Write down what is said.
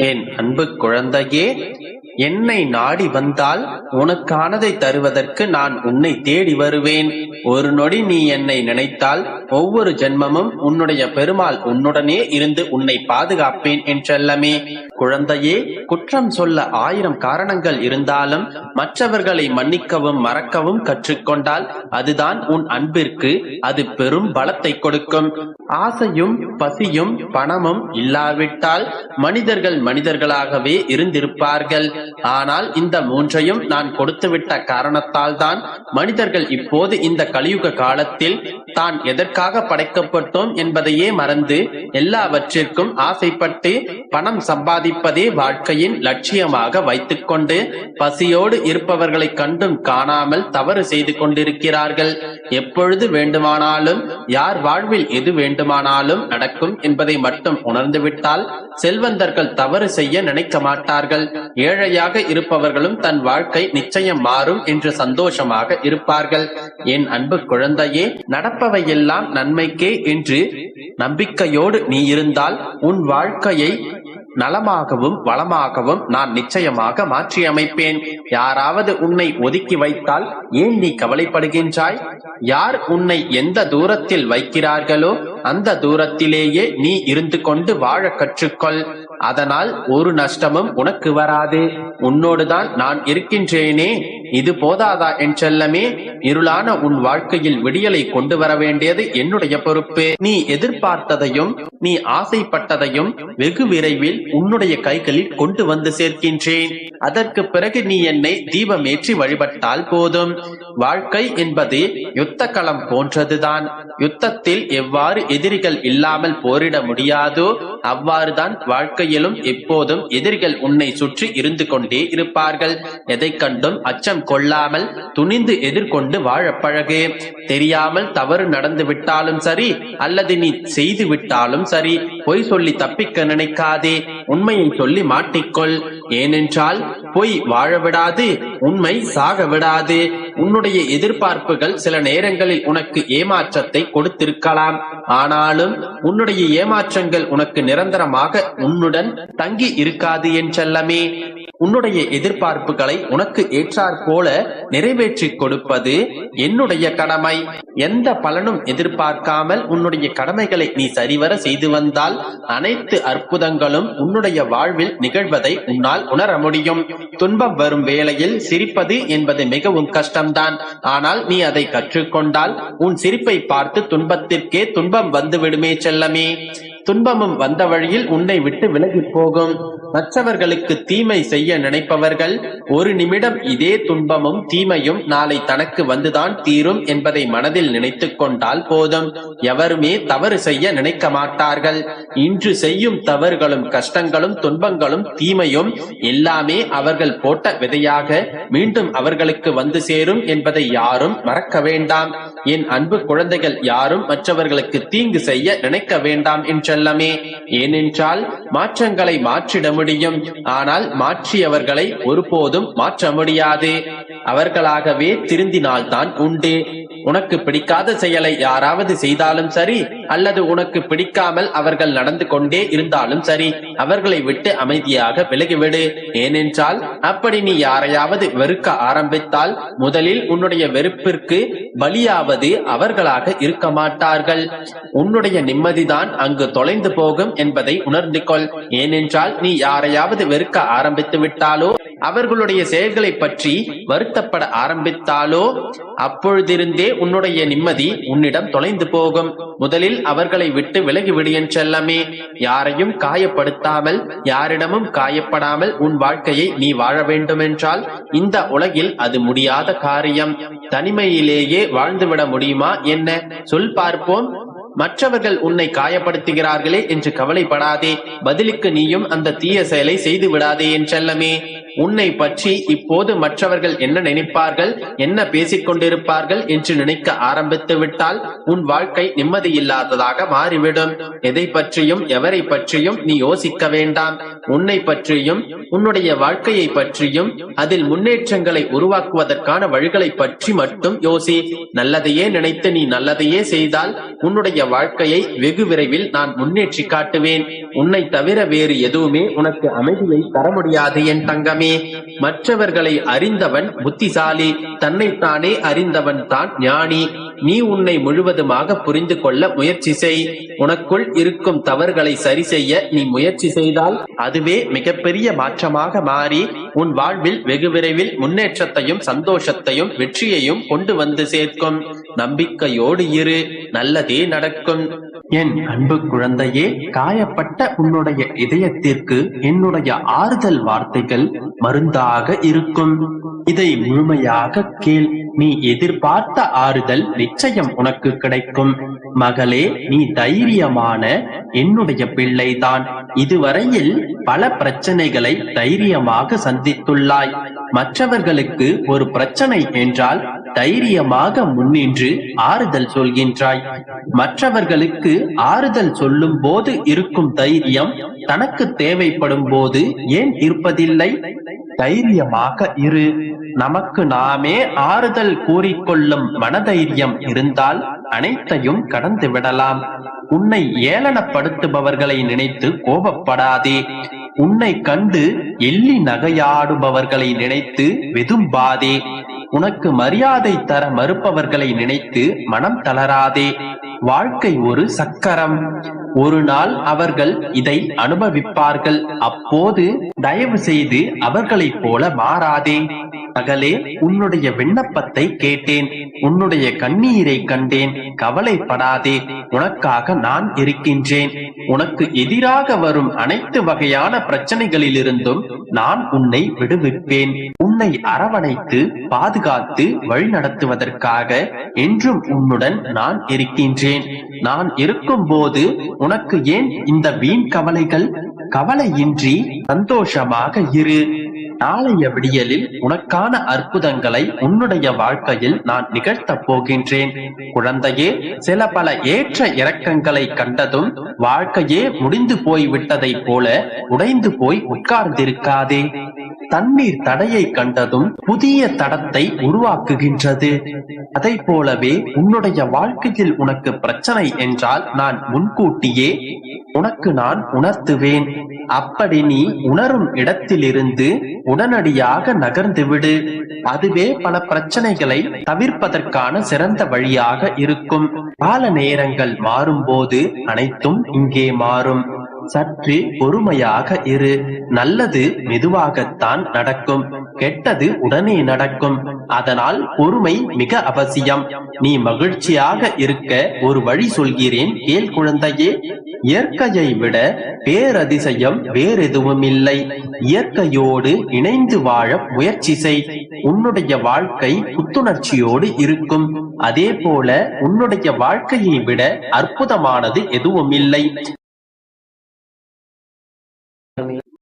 என் அன்பு குழந்தையே, என்னை நாடி வந்தால் உனக்கானதை தருவதற்கு நான் உன்னை தேடி வருவேன். ஒரு நொடி நீ என்னை நினைத்தால் ஒவ்வொரு ஜென்மமும் உன்னுடைய பெருமாள் உன்னுடனே இருந்து உன்னை பாதுகாப்பேன் என் செல்லமே. குழந்தையே, குற்றம் சொல்ல 1000 காரணங்கள் இருந்தாலும் மற்றவர்களை மன்னிக்கவும் மறக்கவும் கற்றுக்கொண்டால் அதுதான் உன் அன்பிற்கு அது பெரும் பலத்தை கொடுக்கும். ஆசையும் பசியும் பணமும் இல்லாவிட்டால் மனிதர்கள் மனிதர்களாகவே இருந்திருப்பார்கள். ஆனால் இந்த மூன்றையும் நான் கொடுத்துவிட்ட காரணத்தால் தான் மனிதர்கள் இப்போது இந்த கலியுக காலத்தில் தான் எதற்காக படைக்கப்பட்டோம் என்பதையே மறந்து எல்லாவற்றிற்கும் ஆசைப்பட்டு பணம் சம்பாதிப்பதே வாழ்க்கையின் லட்சியமாக வைத்துக் கொண்டு பசியோடு இருப்பவர்களை கண்டும் காணாமல் தவறு செய்து கொண்டிருக்கிறார்கள். எப்பொழுது வேண்டுமானாலும் யார் வாழ்வில் எது வேண்டுமானாலும் நடக்கும் என்பதை மட்டும் உணர்ந்துவிட்டால் செல்வந்தர்கள் தவறு செய்ய நினைக்க மாட்டார்கள். ஏழையாக இருப்பவர்களும் தன் வாழ்க்கை நிச்சயம் மாறும் என்று சந்தோஷமாக இருப்பார்கள். என் அன்பு குழந்தையே, நடப்பவையெல்லாம் நன்மைக்கே என்று நம்பிக்கையோடு நீ இருந்தால் உன் வாழ்க்கையை நலமாகவும் வளமாகவும் நான் நிச்சயமாக மாற்றி அமைப்பேன். யாராவது உன்னை ஒதுக்கி வைத்தால் ஏன் நீ கவலைப்படுகின்றாய்? யார் உன்னை எந்த தூரத்தில் வைக்கிறார்களோ அந்த தூரத்திலேயே நீ இருந்து கொண்டு வாழ கற்றுக்கொள். அதனால் ஒரு நஷ்டமும் உனக்கு வராது. உன்னோடுதான் நான் இருக்கின்றேனே, இது போதாதா என் செல்லமே? இருளான உன் வாழ்க்கையில் விடியலை கொண்டு வர வேண்டியது என்னுடைய பொறுப்பு. நீ எதிர்பார்த்ததையும் நீ ஆசைப்பட்டதையும் வெகு விரைவில் உன்னுடைய கைகளில் கொண்டு வந்து சேர்க்கின்றேன். அதற்கு பிறகு நீ என்னை தீபமேற்றி வழிபட்டால் போதும். வாழ்க்கை என்பது யுத்த களம் போன்றதுதான். யுத்தத்தில் எவ்வாறு எதிரிகள் இல்லாமல் போரிட முடியாதோ அவ்வாறுதான் வாழ்க்கையிலும் எப்போதும் எதிரிகள் உன்னை சுற்றி இருந்து கொண்டே இருப்பார்கள். எதை கண்டும் அச்சம் கொள்ளாமல் துணிந்து எதிர்கொண்டு வாழ பழகு. தெரியாமல் தவறு நடந்து விட்டாலும் சரி அல்லது நீ செய்து விட்டாலும் சரி பொய் சொல்லி தப்பிக்க நினைக்காதே. உண்மையை சொல்லி மாட்டிக்கொள். ஏனென்றால் பொய் வாழ விடாது, உண்மை சாக விடாது. உன்னுடைய எதிர்பார்ப்புகள் சில நேரங்களில் உனக்கு ஏமாற்றத்தை கொடுத்திருக்கலாம். ஆனாலும் உன்னுடைய ஏமாற்றங்கள் உனக்கு நிரந்தரமாக உன்னுடன் தங்கி இருக்காது என் செல்லமே. உன்னுடைய எதிர்பார்ப்புகளை உனக்கு ஏற்றாற் போல நிறைவேற்றி கொடுப்பது என்னுடைய கடமை. எந்த பலனும் எதிர்பார்க்காமல் உன்னுடைய கடமைகளை நீ சரிவர செய்து வந்தால் அனைத்து அற்புதங்களும் உன்னுடைய வாழ்வில் நிகழ்வதை உன்னால் உணர முடியும். துன்பம் வரும் வேளையில் சிரிப்பது என்பது மிகவும் கஷ்டம்தான். ஆனால் நீ அதை கற்றுக்கொண்டால் உன் சிரிப்பை பார்த்து துன்பத்திற்கே துன்பம் வந்துவிடுமே செல்லமே. துன்பமும் வந்த வழியில் உன்னை விட்டு விலகி போகும். மற்றவர்களுக்கு தீமை செய்ய நினைப்பவர்கள் ஒரு நிமிடம் இதே துன்பமும் தீமையும் நாளை தனக்கு வந்துதான் தீரும் என்பதை மனதில் நினைத்துக் கொண்டால் போதும். எவருமே தவறு செய்ய நினைக்க மாட்டார்கள். இன்று செய்யும் தவறுகளும் கஷ்டங்களும் துன்பங்களும் தீமையும் எல்லாமே அவர்கள் போட்ட விதையாக மீண்டும் அவர்களுக்கு வந்து சேரும் என்பதை யாரும் மறக்க வேண்டாம். என் அன்பு குழந்தைகள், யாரும் மற்றவர்களுக்கு தீங்கு செய்ய நினைக்க வேண்டாம் என்றல்லமே. ஏனென்றால் மாற்றங்களை மாற்றிட முடியும், ஆனால் மாற்றியவர்களை ஒருபோதும் மாற்ற முடியாது. அவர்களாகவே திருந்தினால்தான் உண்டு. உனக்கு பிடிக்காத செயலை யாராவது செய்தாலும் சரி அல்லது உனக்கு பிடிக்காமல் அவர்கள் நடந்து கொண்டே இருந்தாலும் சரி அவர்களை விட்டு அமைதியாக விலகிவிடு. ஏனென்றால் அப்படி நீ யாரையாவது வெறுக்க ஆரம்பித்தால் முதலில் உன்னுடைய வெறுப்பிற்கு பலியாவது அவர்களாக இருக்க மாட்டார்கள். உன்னுடைய நிம்மதிதான் அங்கு தொலைந்து போகும் என்பதை உணர்ந்து கொள். ஏனென்றால் நீ யாரையாவது வெறுக்க ஆரம்பித்து விட்டாலோ அவர்களுடைய செயல்களை பற்றி வருத்தப்பட ஆரம்பித்தாலோ அப்பொழுதிருந்தே உன்னுடைய நிம்மதி உன்னிடம் தொலைந்து போகும். முதலில் அவர்களை விட்டு விலகிவிடு என் செல்லமே. யாரையும் காயப்படுத்தாமல் யாரிடமும் காயப்படாமல் உன் வாழ்க்கையை நீ வாழ வேண்டுமென்றால் இந்த உலகில் அது முடியாத காரியம். தனிமையிலேயே வாழ்ந்துவிட முடியுமா என்ன? சொல் பார்ப்போம். மற்றவர்கள் உன்னை காயப்படுத்துகிறார்களே என்று கவலைப்படாதே. பதிலுக்கு நீயும் அந்த தீய செயலை செய்து விடாதே என் செல்லமே. உன்னை பற்றி இப்போது மற்றவர்கள் என்ன நினைப்பார்கள், என்ன பேசிக் கொண்டிருப்பார்கள் என்று நினைக்க ஆரம்பித்து விட்டால் உன் வாழ்க்கை நிம்மதியில்லாததாக மாறிவிடும். எதை பற்றியும் எவரை பற்றியும் நீ யோசிக்க வேண்டாம். உன்னை பற்றியும் உன்னுடைய வாழ்க்கையை பற்றியும் அதில் முன்னேற்றங்களை உருவாக்குவதற்கான வழிகளை பற்றி மட்டும் யோசி. நல்லதையே நினைத்து நீ நல்லதையே செய்தால் உன்னுடைய வாழ்க்கையை வெகு விரைவில் நான் முன்னேற்றி காட்டுவேன். உன்னை தவிர வேறு எதுவுமே உனக்கு அமைதியை தர முடியாது என் தங்கமே. மற்றவர்களை அறிந்தவன் புத்திசாலி, தன்னைத்தானே அறிந்தவன் தான் ஞானி. நீ உன்னை முழுவதுமாக புரிந்து கொள்ள முயற்சி செய். உனக்குள் இருக்கும் தவறுகளை சரி செய்ய நீ முயற்சி செய்தால் அதுவே மிகப்பெரிய மாற்றமாக மாறி உன் வாழ்வில் வெகு விரைவில் முன்னேற்றத்தையும் சந்தோஷத்தையும் வெற்றியையும் கொண்டு வந்து சேர்க்கும். நம்பிக்கையோடு இரு, நல்லதே நடக்கும். என் அன்பு குழந்தையே, காயப்பட்ட உன்னுடைய இதயத்திற்கு என்னுடைய ஆறுதல் வார்த்தைகள் மருந்தாக இருக்கும். இதை முழுமையாக கேள். நீ எதிர்பார்த்த ஆறுதல் நிச்சயம் உனக்கு கிடைக்கும். மகளே, நீ தைரியமான என்னுடைய பிள்ளைதான். இதுவரையில் பல பிரச்சனைகளை தைரியமாக சந்தித்துள்ளாய். மற்றவர்களுக்கு ஒரு பிரச்சனை என்றால் தைரியமாக முன்னின்று ஆறுதல் சொல்கின்றாய். மற்றவர்களுக்கு ஆறுதல் சொல்லும் போது இருக்கும் தைரியம் தனக்கு தேவைப்படும் போது ஏன் இருப்பதில்லை? தைரியமாக இரு. நமக்கு நாமே ஆறுதல் கூறிக்கொள்ளும் மனதைரியம் இருந்தால் அனைத்தையும் கடந்து விடலாம். உன்னை ஏளனப்படுத்துபவர்களை நினைத்து கோபப்படாதே. உன்னை கண்டு எள்ளி நகையாடுபவர்களை நினைத்து வெதும்பாதே. உனக்கு மரியாதை தர மறுப்பவர்களை நினைத்து மனம் தளராதே. வாழ்க்கை ஒரு சக்கரம். ஒரு நாள் அவர்கள் இதை அனுபவிப்பார்கள். அப்போது தயவு செய்து அவர்களைப் போல மாறாதே. மகளே, உன்னுடைய விண்ணப்பத்தை கேட்டேன், உன்னுடைய கண்ணீரை கண்டேன். கவலைப்படாதே, உனக்காக நான் இருக்கின்றேன். உனக்கு எதிராக வரும் அனைத்து வகையான பிரச்சனைகளிலிருந்தும் நான் உன்னை விடுவிப்பேன். உன்னை அரவணைத்து பாதுகாத்து வழிநடத்துவதற்காக என்றும் உன்னுடன் நான் இருக்கின்றேன். நான் இருக்கும் போது உனக்கு ஏன் இந்த வீண் கவலைகள்? கவலையின்றி சந்தோஷமாக இரு. நாளைய விடியலில் உனக்கான அற்புதங்களை உன்னுடைய வாழ்க்கையில் நான் நிகழ்த்தப் போகின்றேன். குழந்தையே, சில பல ஏற்ற இறக்கங்களை கண்டதும் வாழ்க்கையே முடிந்து போய்விட்டதை போல உடைந்து போய் உட்கார்ந்திருக்காதே. தண்ணீர் தடையை கண்டதும் புதிய தடத்தை உருவாக்குகின்றது. அதை போலவே உன்னுடைய வாழ்க்கையில் உனக்கு பிரச்சனை என்றால் நான் முன்கூட்டியே உனக்கு நான் உணர்த்துவேன். அப்படி நீ உணரும் இடத்திலிருந்து உடனடியாக நகர்ந்து விடு. அதுவே பல பிரச்சனைகளை தவிர்ப்பதற்கான சிறந்த வழியாக இருக்கும். கால நேரங்கள் மாறும்போது அனைத்தும் இங்கே மாறும். சற்று பொறுமையாக இரு. நல்லது மெதுவாகத்தான் நடக்கும், கெட்டது உடனே நடக்கும். அதனால் பொறுமை மிக அவசியம். நீ மகிழ்ச்சியாக இருக்க ஒரு வழி சொல்கிறேன், கேள் குழந்தையே. இயற்கையை விட பேரதிசயம் வேறெதுவும் இல்லை. இயற்கையோடு இணைந்து வாழ முயற்சி செய். உன்னுடைய வாழ்க்கை புத்துணர்ச்சியோடு இருக்கும். அதே போல உன்னுடைய வாழ்க்கையை விட அற்புதமானது எதுவும் இல்லை.